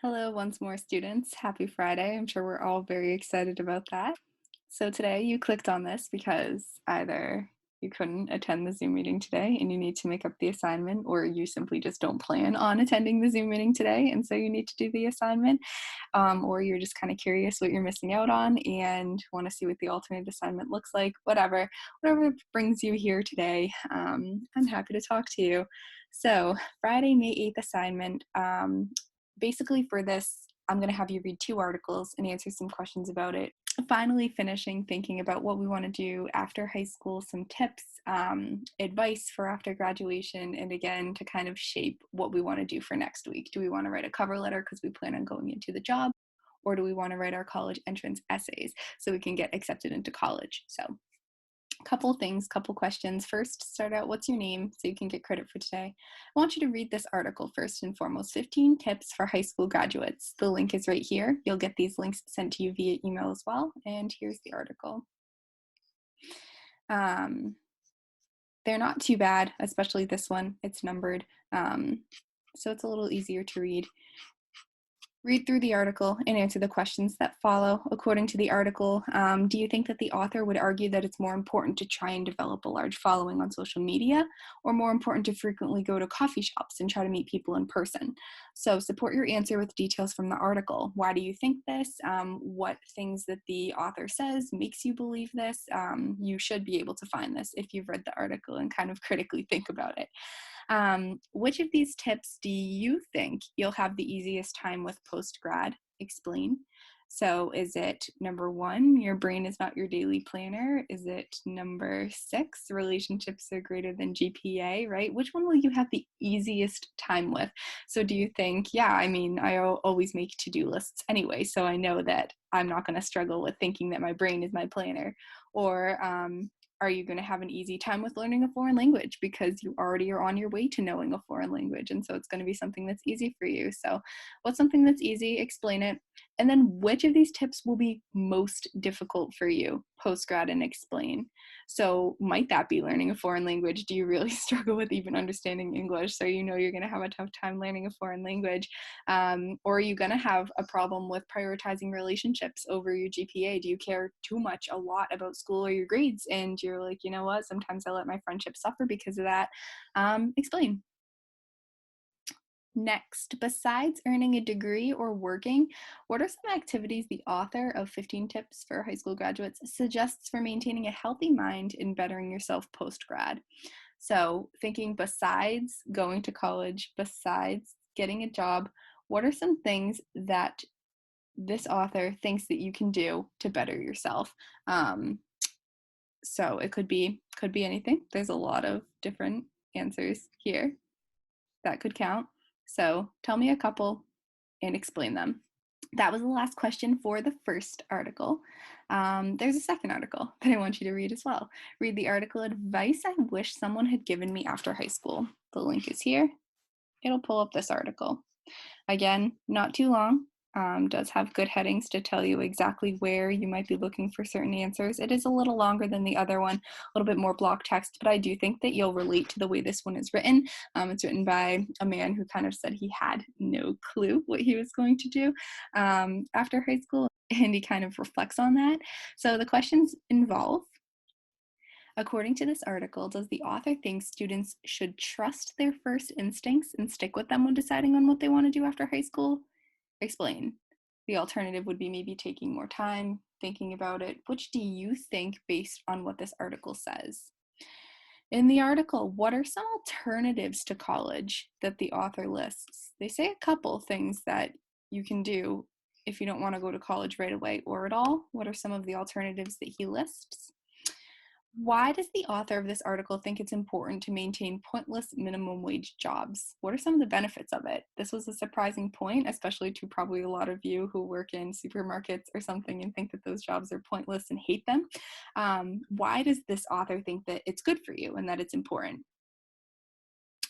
Hello, once more, students. Happy Friday. I'm sure we're all very excited about that. So, today you clicked on this because either you couldn't attend the Zoom meeting today and you need to make up the assignment, or you simply just don't plan on attending the Zoom meeting today and so you need to do the assignment, or you're just kind of curious what you're missing out on and want to see what the alternate assignment looks like. Whatever brings you here today, I'm happy to talk to you. So, Friday, May 8th assignment. Basically, for this, I'm going to have you read two articles and answer some questions about it. Finally, finishing thinking about what we want to do after high school, some tips, advice for after graduation, and again, to kind of shape what we want to do for next week. Do we want to write a cover letter because we plan on going into the job? Or do we want to write our college entrance essays so we can get accepted into college? So, couple things, couple questions. First, start out, what's your name so you can get credit for today. I want you to read this article first and foremost, 15 tips for high school graduates. The link is right here. You'll get these links sent to you via email as well. And here's the article. They're not too bad, especially this one. It's numbered, so it's a little easier to read. Read through the article and answer the questions that follow. According to the article, do you think that the author would argue that it's more important to try and develop a large following on social media, or more important to frequently go to coffee shops and try to meet people in person? So support your answer with details from the article. Why do you think this? What things that the author says makes you believe this? You should be able to find this if you've read the article and kind of critically think about it. Which of these tips do you think you'll have the easiest time with post-grad? Explain. So is it number 1, your brain is not your daily planner? Is it number 6, relationships are greater than GPA, right? Which one will you have the easiest time with? So do you think, yeah, I mean, always make to-do lists anyway, so I know that I'm not going to struggle with thinking that my brain is my planner. Or are you going to have an easy time with learning a foreign language because you already are on your way to knowing a foreign language, and so it's going to be something that's easy for you? So what's something that's easy? Explain it. And then which of these tips will be most difficult for you? Post-grad and explain. So might that be learning a foreign language? Do you really struggle with even understanding English, so you know you're going to have a tough time learning a foreign language? Or are you going to have a problem with prioritizing relationships over your GPA? Do you care too much, a lot about school or your grades, and you're like, you know what, sometimes I let my friendship suffer because of that? Explain. Next, besides earning a degree or working, what are some activities the author of 15 Tips for High School Graduates suggests for maintaining a healthy mind and bettering yourself post-grad? So, thinking besides going to college, besides getting a job, what are some things that this author thinks that you can do to better yourself? So it could be anything. There's a lot of different answers here that could count. So tell me a couple and explain them. That was the last question for the first article. There's a second article that I want you to read as well. Read the article, Advice I Wish Someone Had Given Me After High School. The link is here. It'll pull up this article. Again, not too long. Does have good headings to tell you exactly where you might be looking for certain answers. It is a little longer than the other one, a little bit more block text, but I do think that you'll relate to the way this one is written. It's written by a man who kind of said he had no clue what he was going to do after high school, and he kind of reflects on that. So the questions involve, according to this article, does the author think students should trust their first instincts and stick with them when deciding on what they want to do after high school? Explain. The alternative would be maybe taking more time, thinking about it. Which do you think based on what this article says? In the article, what are some alternatives to college that the author lists? They say a couple things that you can do if you don't want to go to college right away or at all. What are some of the alternatives that he lists? Why does the author of this article think it's important to maintain pointless minimum wage jobs? What are some of the benefits of it? This was a surprising point, especially to probably a lot of you who work in supermarkets or something and think that those jobs are pointless and hate them. Why does this author think that it's good for you and that it's important?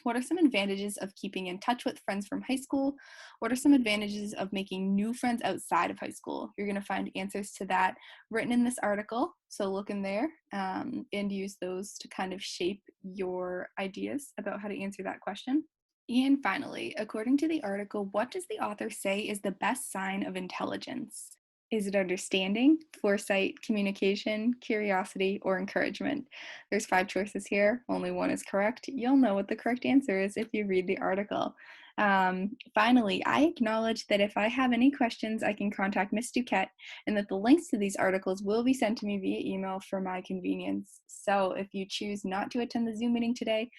What are some advantages of keeping in touch with friends from high school? What are some advantages of making new friends outside of high school? You're going to find answers to that written in this article. So look in there and use those to kind of shape your ideas about how to answer that question. And finally, according to the article, what does the author say is the best sign of intelligence? Is it understanding, foresight, communication, curiosity, or encouragement? There's five choices here. Only one is correct. You'll know what the correct answer is if you read the article. Finally, I acknowledge that if I have any questions, I can contact Miss Duquette, and that the links to these articles will be sent to me via email for my convenience. So if you choose not to attend the Zoom meeting today,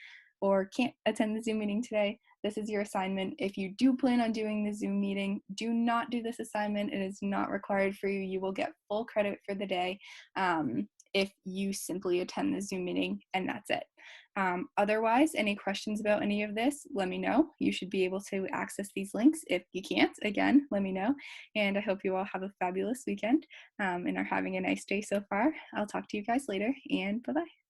or can't attend the Zoom meeting today, this is your assignment. If you do plan on doing the Zoom meeting, do not do this assignment. It is not required for you. You will get full credit for the day if you simply attend the Zoom meeting, and that's it. Otherwise, any questions about any of this, let me know. You should be able to access these links. If you can't, again, let me know. And I hope you all have a fabulous weekend and are having a nice day so far. I'll talk to you guys later, and bye-bye.